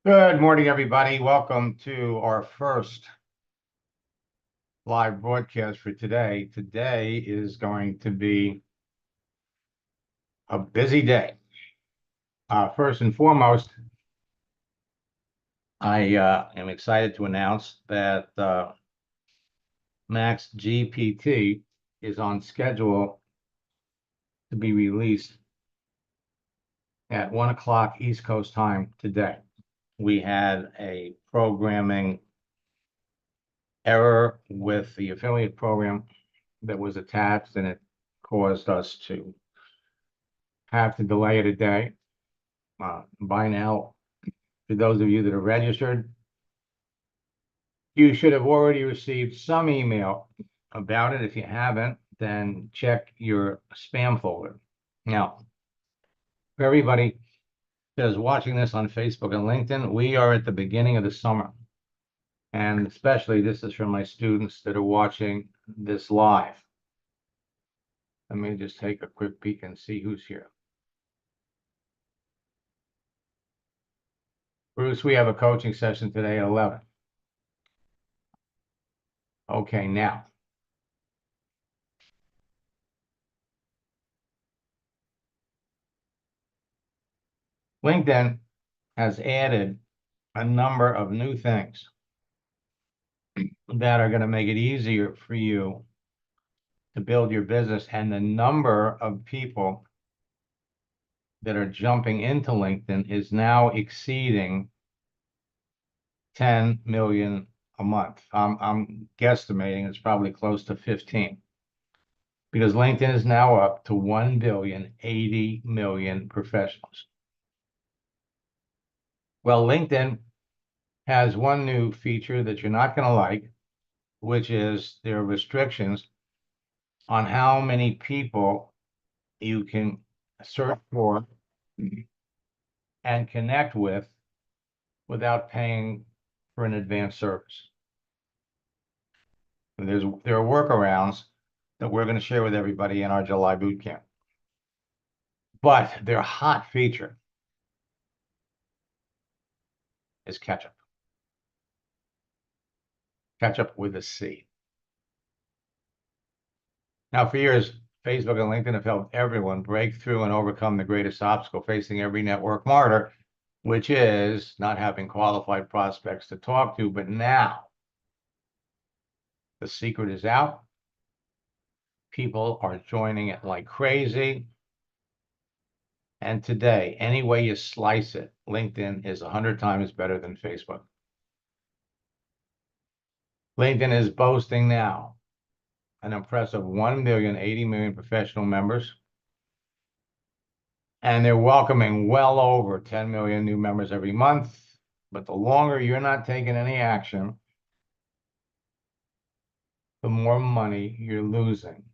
Good morning, everybody. Welcome to our first live broadcast for today. Today is going to be a busy day. First and foremost, I am excited to announce that Max GPT is on schedule to be released at 1 o'clock East Coast time today. We had a programming error with the affiliate program that was attached, and it caused us to have to delay it a day. By now, for those of you that are registered, you should have already received some email about it. If you haven't, then check your spam folder. Now, for everybody that is watching this on Facebook and LinkedIn, we are at the beginning of the summer. And especially this is for my students that are watching this live. Let me just take a quick peek and see who's here. Bruce, we have a coaching session today at 11. Okay, now. LinkedIn has added a number of new things that are going to make it easier for you to build your business. And the number of people that are jumping into LinkedIn is now exceeding 10 million a month. I'm guesstimating it's probably close to 15 because LinkedIn is now up to 1,080,000,000 professionals. Well, LinkedIn has one new feature that you're not going to like, which is there are restrictions on how many people you can search for and connect with without paying for an advanced service. And there are workarounds that we're going to share with everybody in our July boot camp. But their hot feature is catch-up. Catch-up with a C. Now, for years, Facebook and LinkedIn have helped everyone break through and overcome the greatest obstacle facing every network marketer, which is not having qualified prospects to talk to. But now the secret is out. People are joining it like crazy. And today, any way you slice it, LinkedIn is 100 times better than Facebook. LinkedIn is boasting now an impressive 1,080,000,000 professional members. And they're welcoming well over 10 million new members every month. But the longer you're not taking any action, the more money you're losing.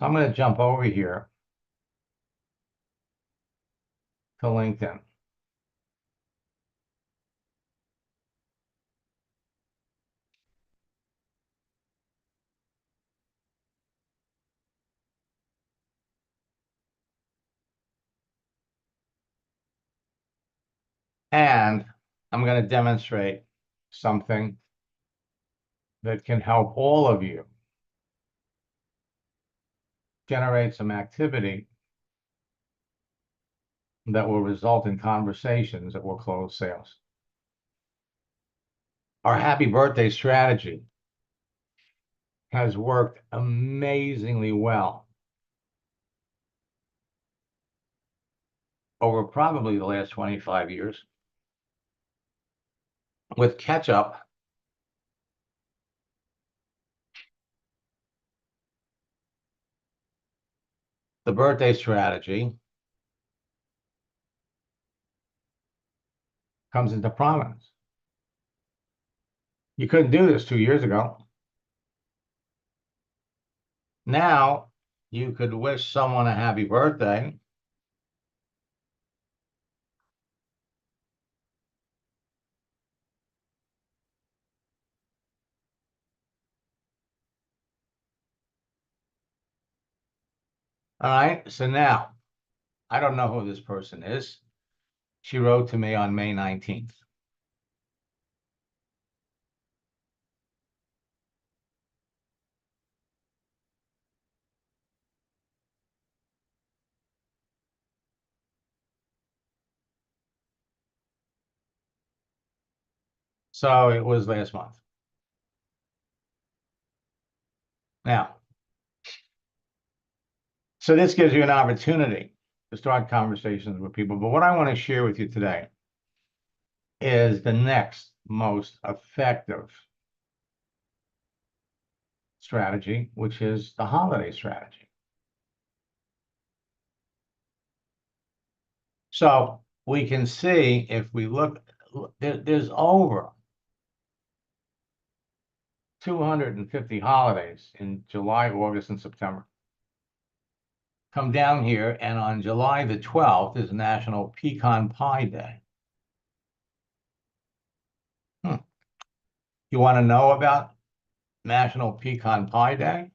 So I'm going to jump over here to LinkedIn. And I'm going to demonstrate something that can help all of you generate some activity that will result in conversations that will close sales. Our happy birthday strategy has worked amazingly well over probably the last 25 years. With catch-up, the birthday strategy comes into prominence. You couldn't do this 2 years ago. Now you could wish someone a happy birthday all right, so now I don't know who this person is. She wrote to me on May 19th. So it was last month. Now, so this gives you an opportunity to start conversations with people. But what I want to share with you today is the next most effective strategy, which is the holiday strategy. So we can see if we look, there's over 250 holidays in July, August, and September. Come down here, and on July the 12th is National Pecan Pie Day. You want to know about National Pecan Pie Day?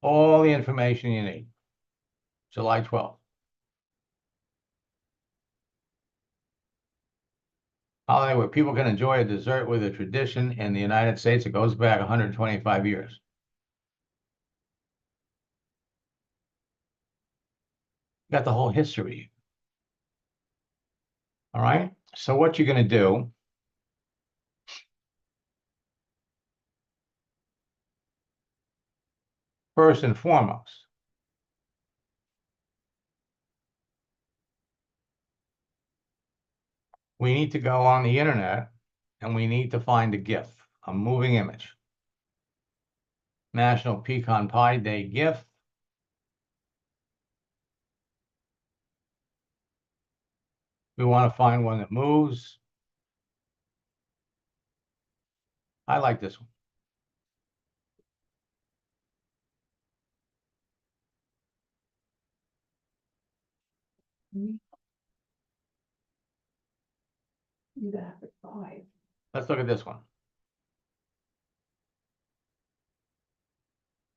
All the information you need. July 12th. Holiday where people can enjoy a dessert with a tradition in the United States. It goes back 125 years. Got the whole history. All right. So what you're going to do, first and foremost, we need to go on the internet and we need to find a GIF, a moving image. National Pecan Pie Day GIF. We want to find one that moves. I like this one. Let's look at this one.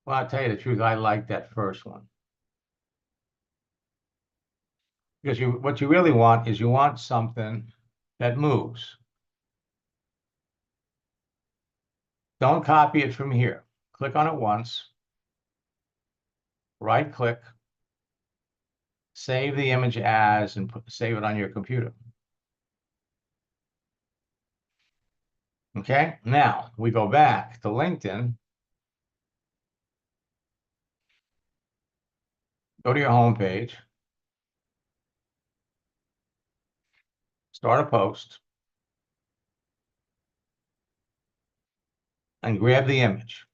Well, I'll tell you the truth, I like that first one. Because what you really want is you want something that moves. Don't copy it from here. Click on it once, right click, save the image as, and save it on your computer. Okay, now we go back to LinkedIn. Go to your home page. Start a post. And grab the image.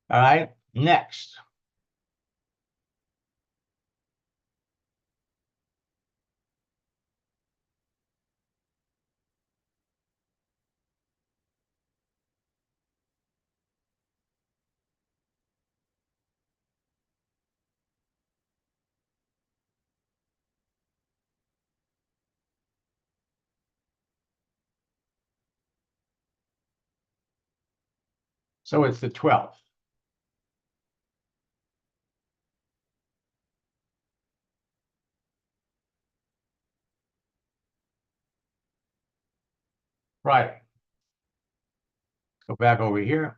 All right, next. So it's the 12th. Right. Go back over here.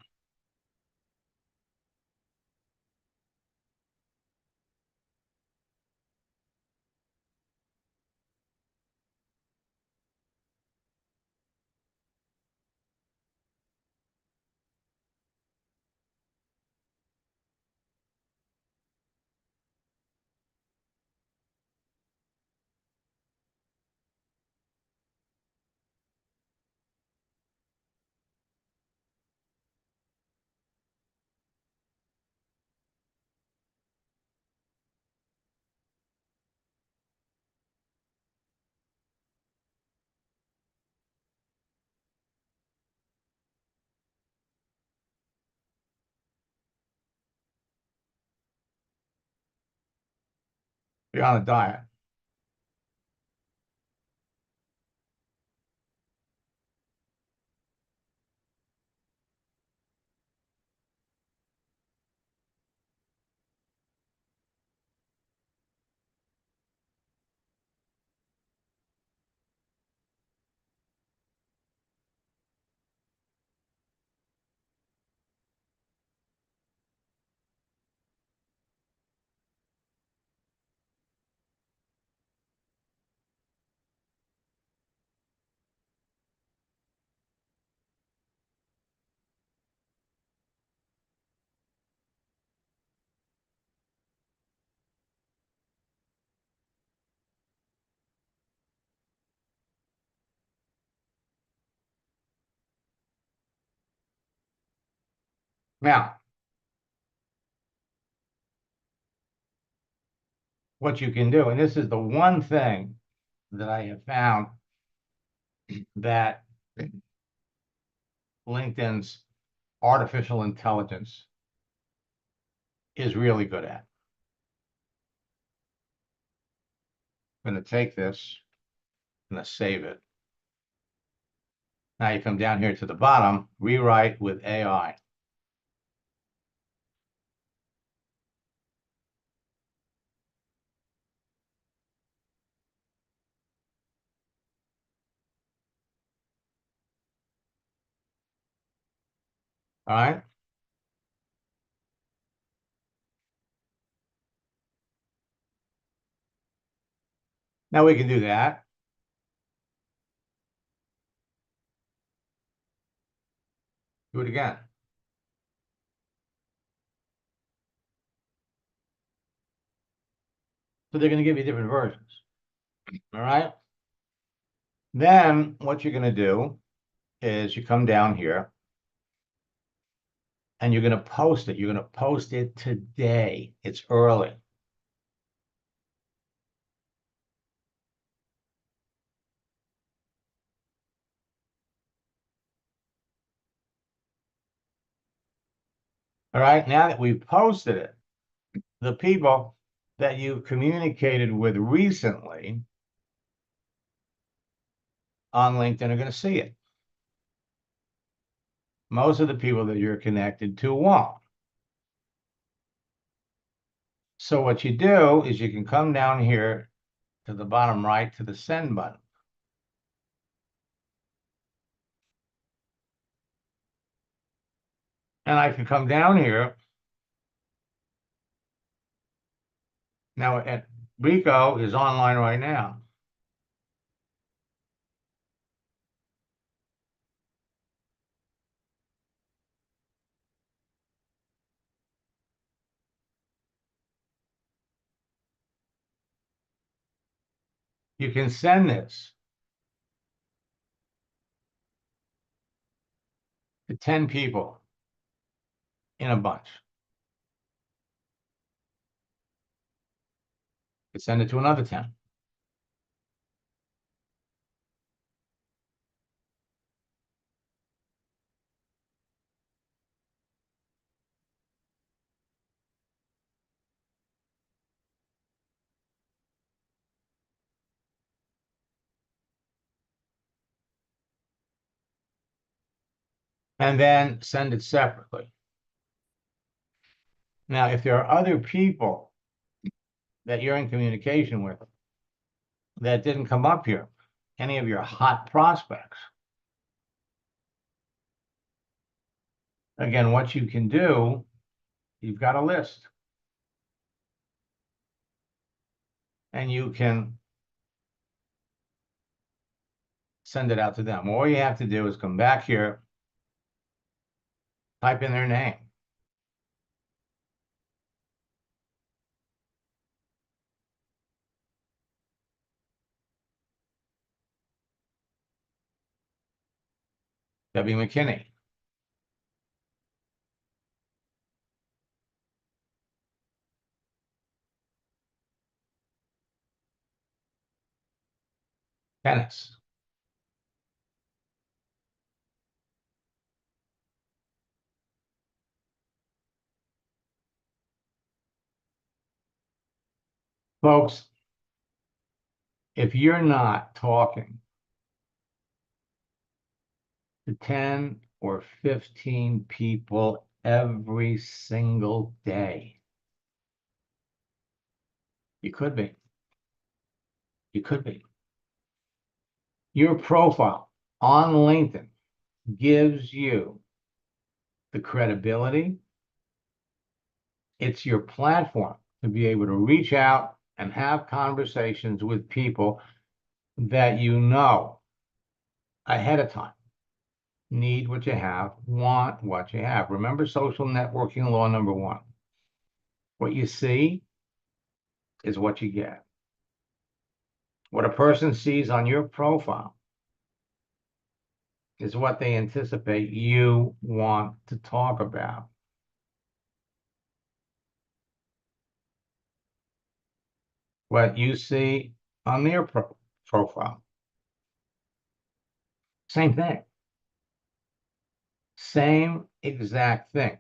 You're on a diet. Now, what you can do, and this is the one thing that I have found that LinkedIn's artificial intelligence is really good at. I'm going to take this, I'm going to save it. Now you come down here to the bottom, rewrite with AI. All right. Now we can do that. Do it again. So they're going to give you different versions. All right. Then what you're going to do is you come down here and you're going to post it. You're going to post it today. It's early. All right. Now that we've posted it, the people that you communicated with recently on LinkedIn are going to see it. Most of the people that you're connected to won't. So what you do is you can come down here to the bottom right to the send button. And I can come down here. Now, Rico is online right now. You can send this to 10 people in a bunch. You can send it to another 10. And then send it separately. Now, if there are other people that you're in communication with that didn't come up here, any of your hot prospects, again, what you can do, you've got a list. And you can send it out to them. All you have to do is come back here, type in their name. Debbie McKinney. Tennis. Folks, If you're not talking to 10 or 15 people every single day, you could be. You could be. Your profile on LinkedIn gives you the credibility. It's your platform to be able to reach out and have conversations with people that you know ahead of time need what you have, want what you have. Remember social networking law number 1. What you see is what you get. What a person sees on your profile is what they anticipate you want to talk about. What you see on their profile. Same thing. Same exact thing.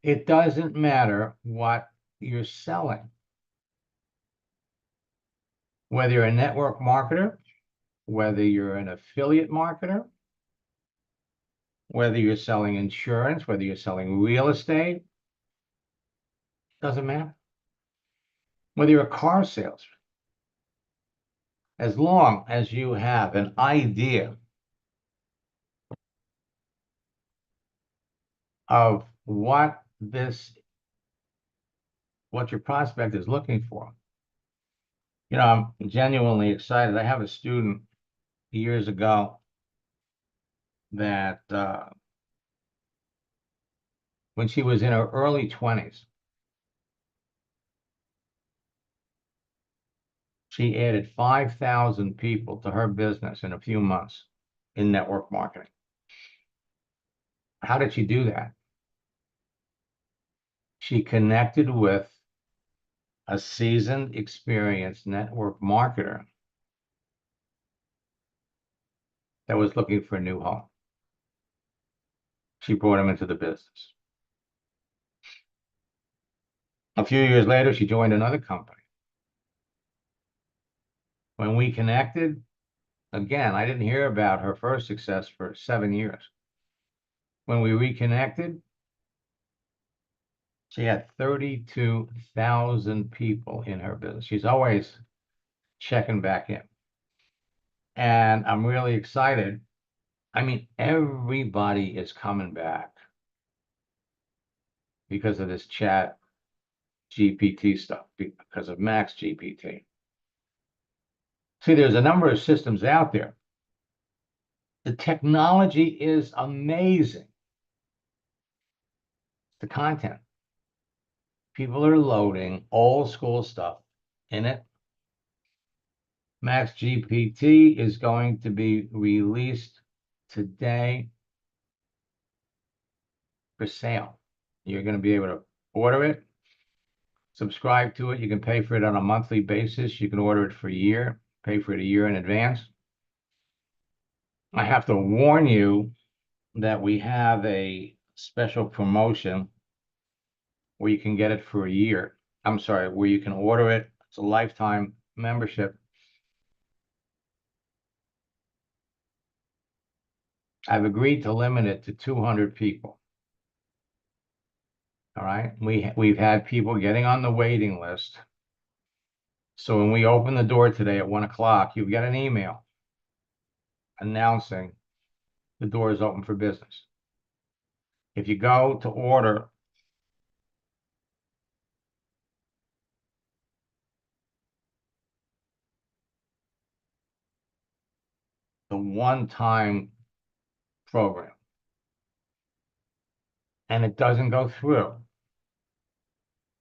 It doesn't matter what you're selling. Whether you're a network marketer, whether you're an affiliate marketer, whether you're selling insurance, whether you're selling real estate, doesn't matter. Whether you're a car salesman, as long as you have an idea of what your prospect is looking for. You know, I'm genuinely excited. I have a student years ago that when she was in her early 20s, she added 5,000 people to her business in a few months in network marketing. How did she do that? She connected with a seasoned, experienced network marketer that was looking for a new home. She brought him into the business. A few years later, she joined another company. When we connected, again, I didn't hear about her first success for 7 years. When we reconnected, she had 32,000 people in her business. She's always checking back in. And I'm really excited. I mean, everybody is coming back because of this chat GPT stuff, because of Max GPT. See, there's a number of systems out there. The technology is amazing. The content. People are loading old school stuff in it. Max GPT is going to be released today for sale. You're going to be able to order it, subscribe to it. You can pay for it on a monthly basis. You can order it for a year, pay for it a year in advance. I have to warn you that we have a special promotion where you can get it for a year. I'm sorry, where you can order it. It's a lifetime membership. I've agreed to limit it to 200 people. All right. We've had people getting on the waiting list. So when we open the door today at 1 o'clock, you get an email announcing the door is open for business. If you go to order the one-time program and it doesn't go through,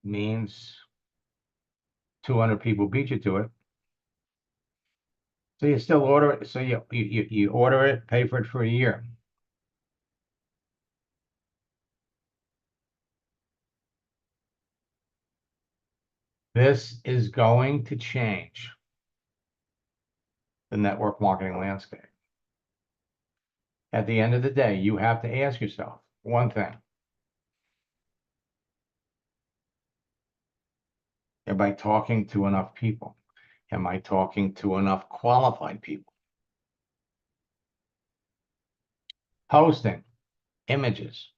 means 200 people beat you to it. So you still order it. So you order it, pay for it for a year. This is going to change the network marketing landscape. At the end of the day, you have to ask yourself one thing. Am I talking to enough people? Am I talking to enough qualified people? Posting images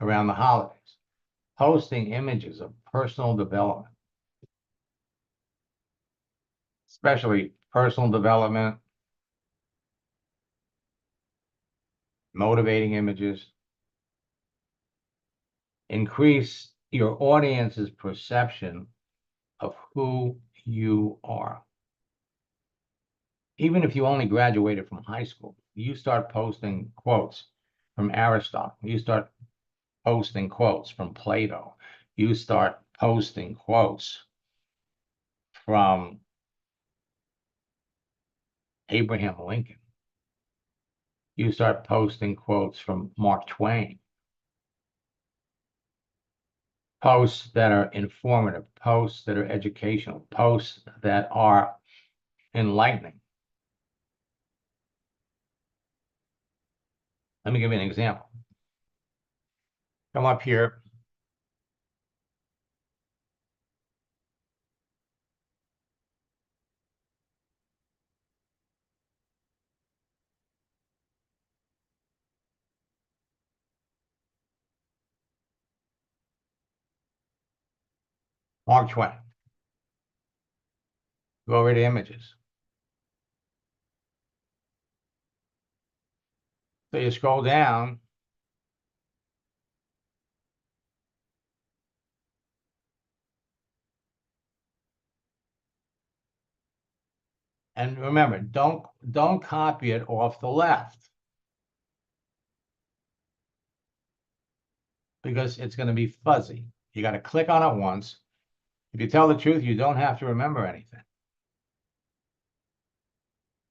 around the holidays, posting images of personal development, especially personal development, motivating images, increase your audience's perception of who you are. Even if you only graduated from high school, you start posting quotes from Aristotle, you start posting quotes from Plato, you start posting quotes from Abraham Lincoln, you start posting quotes from Mark Twain, posts that are informative, posts that are educational, posts that are enlightening. Let me give you an example. Come up here. Mark Twain. Go over to images. So you scroll down, and remember, don't copy it off the left, because it's going to be fuzzy. You got to click on it once. If you tell the truth, you don't have to remember anything.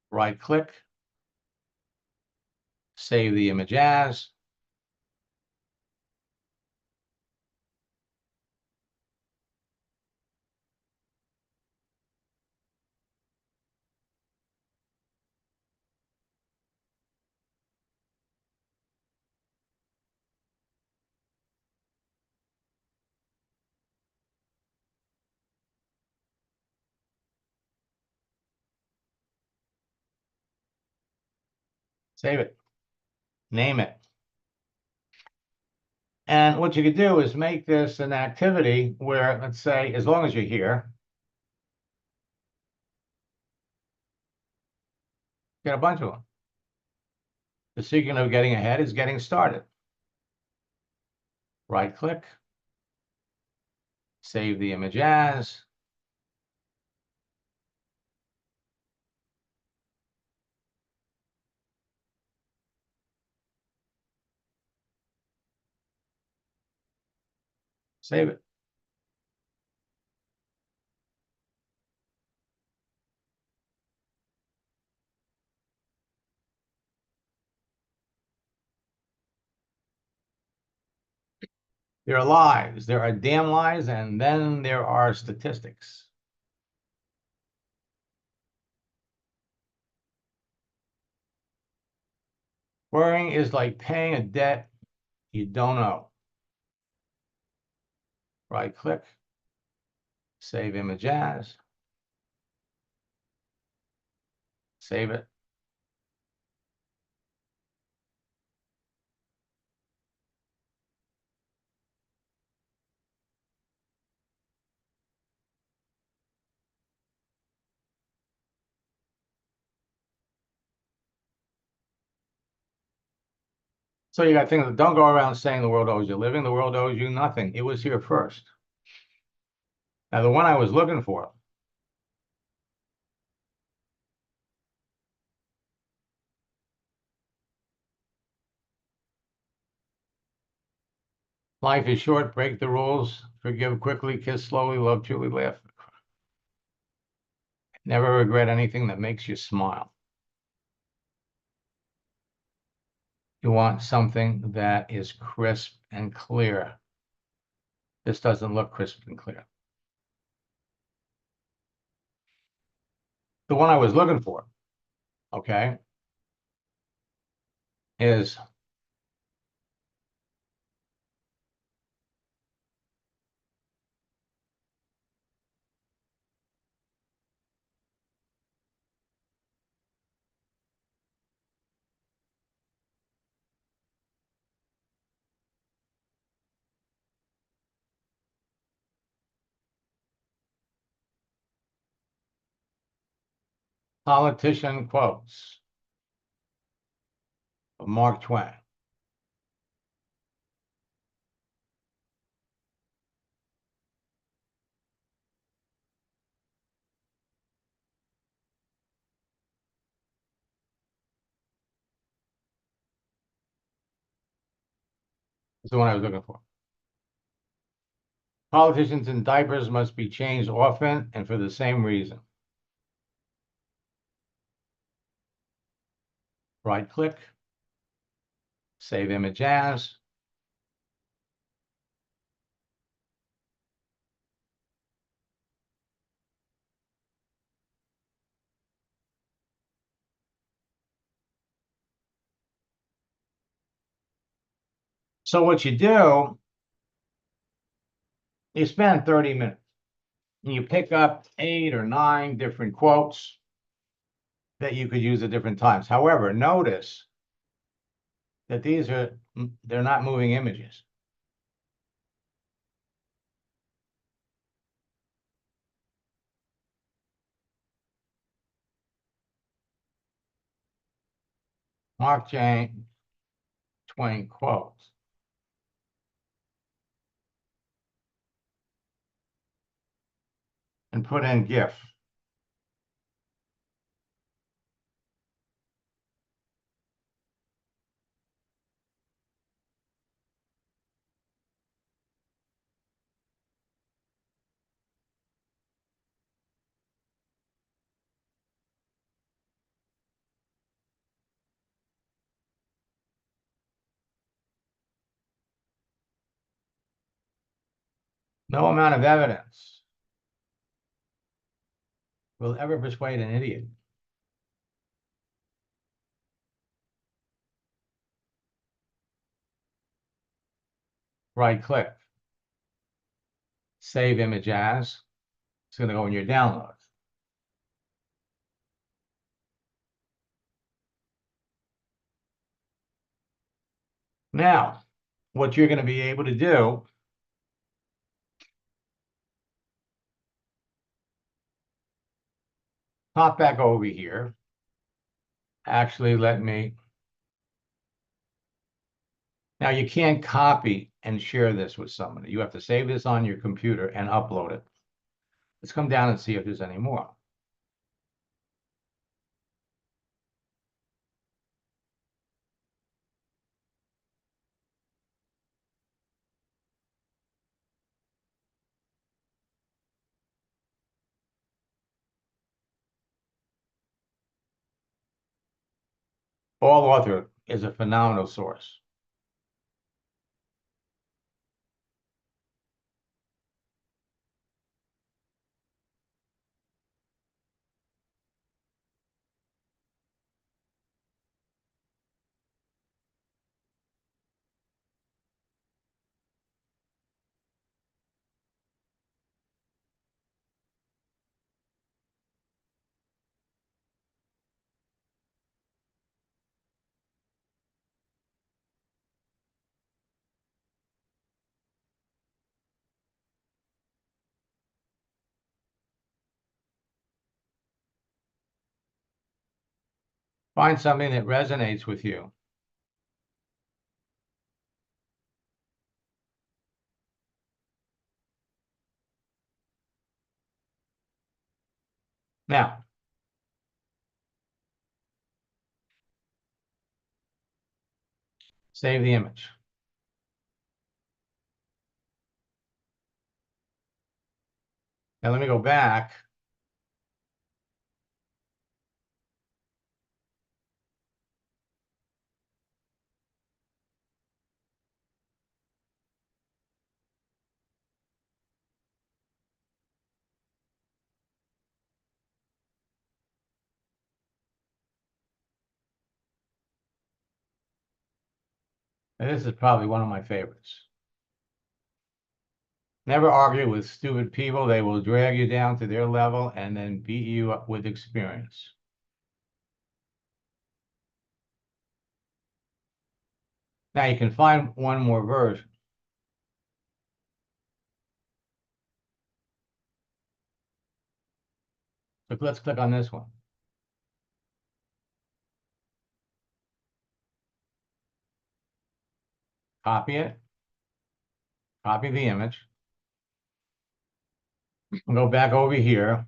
Right click, save the image as, save it, name it. And what you could do is make this an activity where, let's say, as long as you're here, get a bunch of them. The secret of getting ahead is getting started. Right click, save the image as, save it. There are lies, there are damn lies, and then there are statistics. Worrying is like paying a debt you don't owe. Right click, save image as, save it. So you got things that don't go around saying the world owes you living, the world owes you nothing. It was here first. Now, the one I was looking for, life is short, break the rules, forgive quickly, kiss slowly, love truly, laugh. Never regret anything that makes you smile. You want something that is crisp and clear. This doesn't look crisp and clear. The one I was looking for, okay, is Politician quotes of Mark Twain. That's the one I was looking for. Politicians in diapers must be changed often and for the same reason. Right click, save image as. So what you do, you spend 30 minutes and you pick up 8 or 9 different quotes that you could use at different times. However, notice that they're not moving images. Mark Twain quotes. And put in GIF. No amount of evidence will ever persuade an idiot. Right click, save image as. It's going to go in your downloads. Now, what you're going to be able to do pop back over here. Actually, now you can't copy and share this with somebody. You have to save this on your computer and upload it. Let's come down and see if there's any more. All Author is a phenomenal source. Find something that resonates with you. Now, save the image. Now let me go back. And this is probably one of my favorites. Never argue with stupid people. They will drag you down to their level and then beat you up with experience. Now you can find one more version. So let's click on this one. copy it, copy the image, go back over here.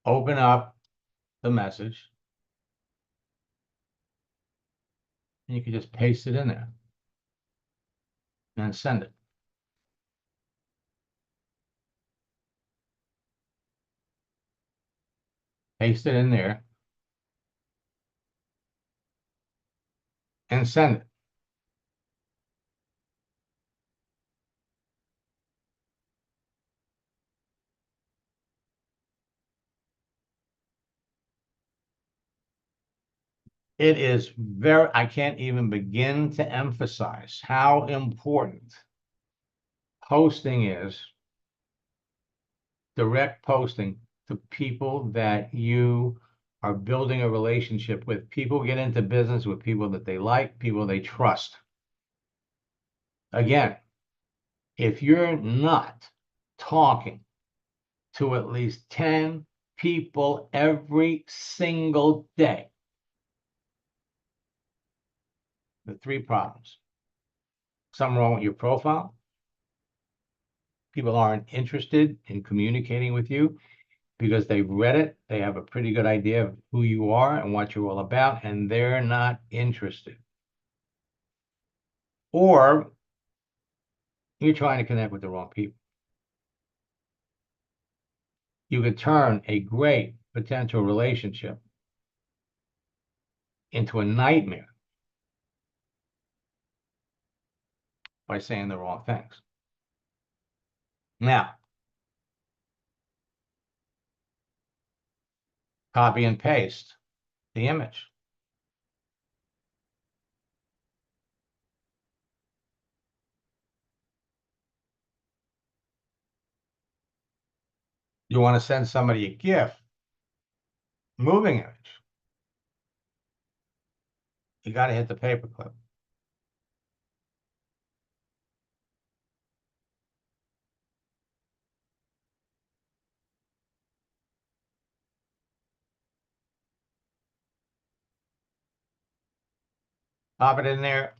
Open up the message, and you can just paste it in there and send it. Paste it in there and send it. It is very, I can't even begin to emphasize how important posting is, direct posting to people that you are building a relationship with. People get into business with people that they like, people they trust. Again, if you're not talking to at least 10 people every single day, the three problems. Something wrong with your profile. People aren't interested in communicating with you because they've read it. They have a pretty good idea of who you are and what you're all about, and they're not interested. Or you're trying to connect with the wrong people. You could turn a great potential relationship into a nightmare by saying the wrong things. Now, copy and paste the image. You want to send somebody a gift, moving image. You got to hit the paperclip. Pop it in there.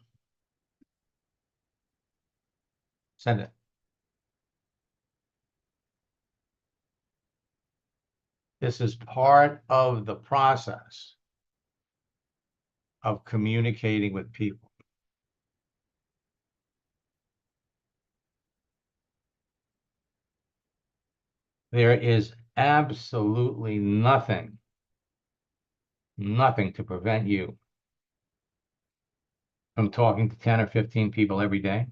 Send it. This is part of the process of communicating with people. There is absolutely nothing to prevent you from talking to 10 or 15 people every day.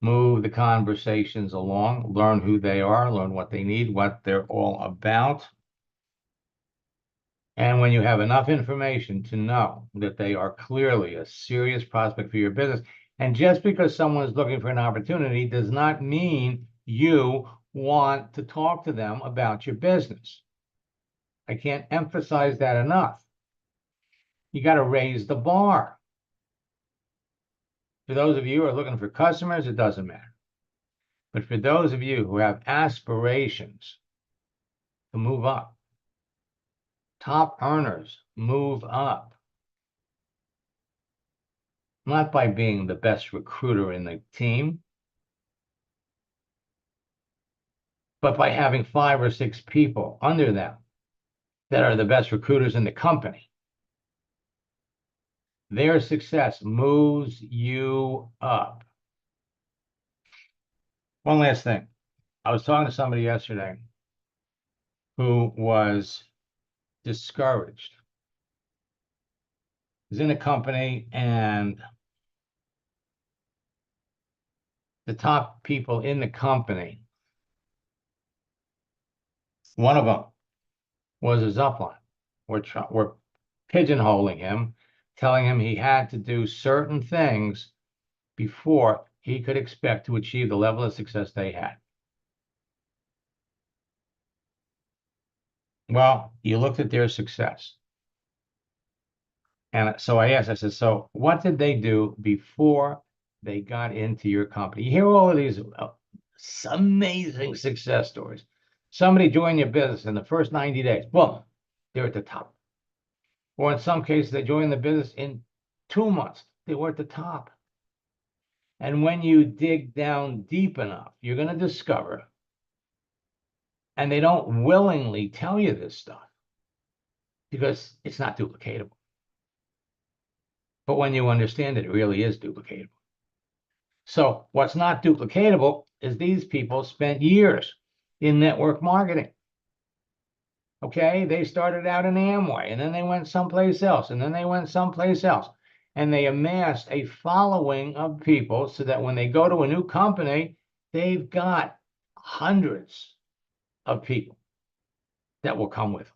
Move the conversations along, learn who they are, learn what they need, what they're all about. And when you have enough information to know that they are clearly a serious prospect for your business, and just because someone is looking for an opportunity does not mean you want to talk to them about your business. I can't emphasize that enough. You got to raise the bar. For those of you who are looking for customers, it doesn't matter. But for those of you who have aspirations to move up, top earners move up, not by being the best recruiter in the team, but by having 5 or 6 people under them that are the best recruiters in the company. Their success moves you up. One last thing. I was talking to somebody yesterday who was discouraged. He's in a company, and the top people in the company, one of them was his upline. We're pigeonholing him, telling him he had to do certain things before he could expect to achieve the level of success they had. Well, you looked at their success. And so I asked, I said, so what did they do before they got into your company? You hear all of these amazing success stories. Somebody join your business in the first 90 days, boom, they're at the top. Or in some cases, they join the business in 2 months, they were at the top. And when you dig down deep enough, you're going to discover, and they don't willingly tell you this stuff because it's not duplicatable. But when you understand it, it really is duplicatable. So what's not duplicatable is these people spent years in network marketing. Okay, they started out in Amway, and then they went someplace else, and then they went someplace else. And they amassed a following of people so that when they go to a new company, they've got hundreds of people that will come with them.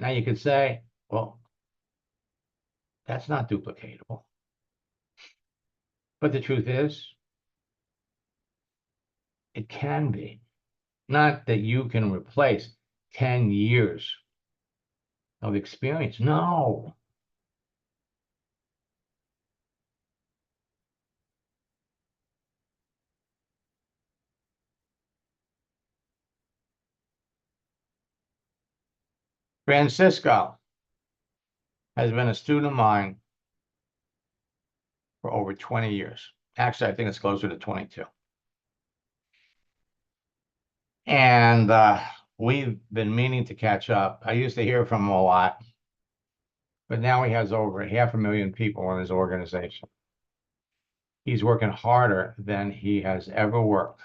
Now you could say, well, that's not duplicatable. But the truth is, it can be. Not that you can replace 10 years of experience. No. Francisco has been a student of mine for over 20 years. Actually, I think it's closer to 22. And we've been meaning to catch up. I used to hear from him a lot, but now he has over 500,000 people in his organization. He's working harder than he has ever worked,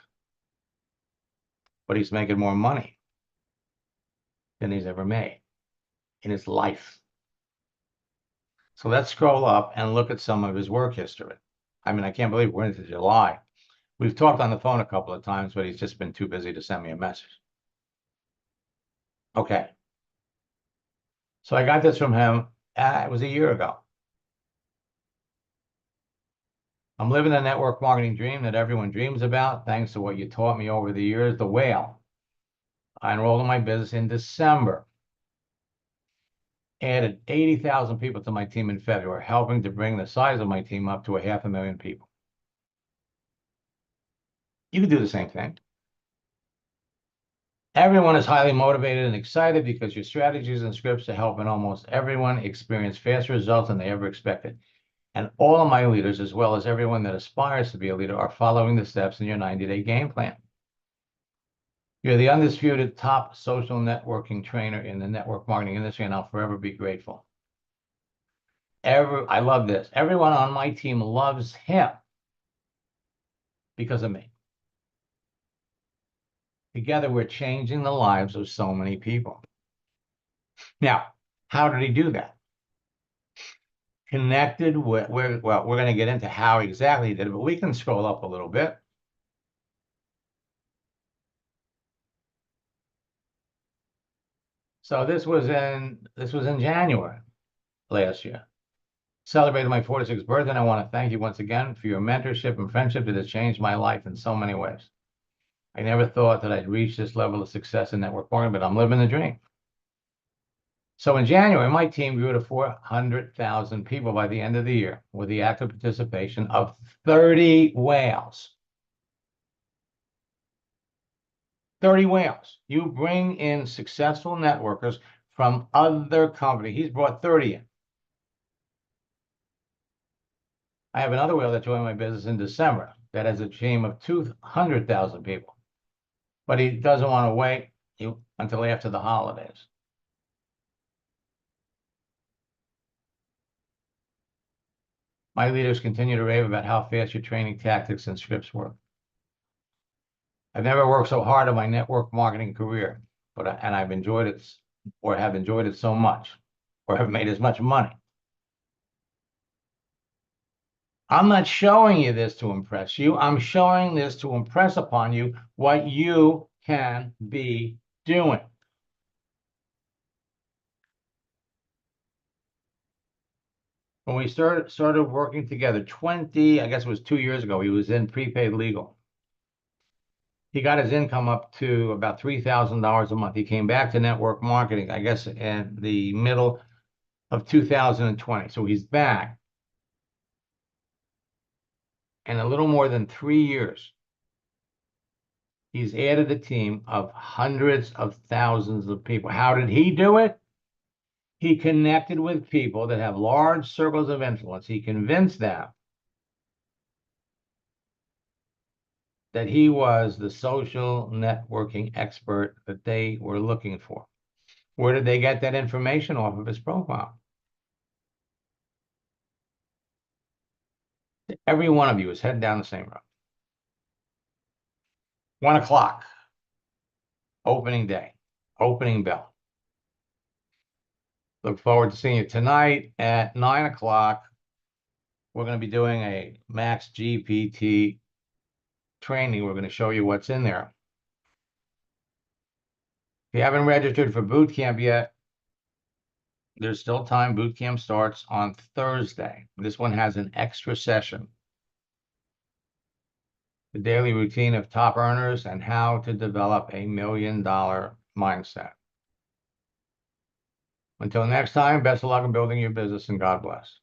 but he's making more money than he's ever made in his life. So let's scroll up and look at some of his work history. I mean, I can't believe we're into July. We've talked on the phone a couple of times, but he's just been too busy to send me a message. Okay. So I got this from him. It was a year ago. I'm living the network marketing dream that everyone dreams about, thanks to what you taught me over the years, the whale. I enrolled in my business in December. Added 80,000 people to my team in February, helping to bring the size of my team up to 500,000 people. You can do the same thing. Everyone is highly motivated and excited because your strategies and scripts are helping almost everyone experience faster results than they ever expected. And all of my leaders, as well as everyone that aspires to be a leader, are following the steps in your 90-day game plan. You're the undisputed top social networking trainer in the network marketing industry, and I'll forever be grateful. I love this. Everyone on my team loves him because of me. Together, we're changing the lives of so many people. Now, how did he do that? Connected with, well, we're going to get into how exactly he did it, but we can scroll up a little bit. So this was in January last year. Celebrated my 46th birthday, and I want to thank you once again for your mentorship and friendship that has changed my life in so many ways. I never thought that I'd reach this level of success in network marketing, but I'm living the dream. So in January, my team grew to 400,000 people by the end of the year with the active participation of 30 whales. 30 whales. You bring in successful networkers from other companies. He's brought 30 in. I have another whale that joined my business in December that has a team of 200,000 people. But he doesn't want to wait until after the holidays. My leaders continue to rave about how fast your training tactics and scripts work. I've never worked so hard in my network marketing career, and I've enjoyed it, or have enjoyed it so much, or have made as much money. I'm not showing you this to impress you. I'm showing this to impress upon you what you can be doing. When we started working together, I guess it was 2 years ago, he was in prepaid legal. He got his income up to about $3,000 a month. He came back to network marketing, I guess, in the middle of 2020. So he's back. In a little more than 3 years, He's added a team of hundreds of thousands of people. How did he do it? He connected with people that have large circles of influence. He convinced them that he was the social networking expert that they were looking for. Where did they get that information? Off of his profile. Every one of you is heading down the same road. 1 o'clock, opening day, opening bell. Look forward to seeing you tonight at 9 o'clock. We're going to be doing a Max GPT training. We're going to show you what's in there. If you haven't registered for boot camp yet, there's still time. Boot camp starts on Thursday. This one has an extra session. The daily routine of top earners and how to develop a $1 million mindset. Until next time, best of luck in building your business, and God bless.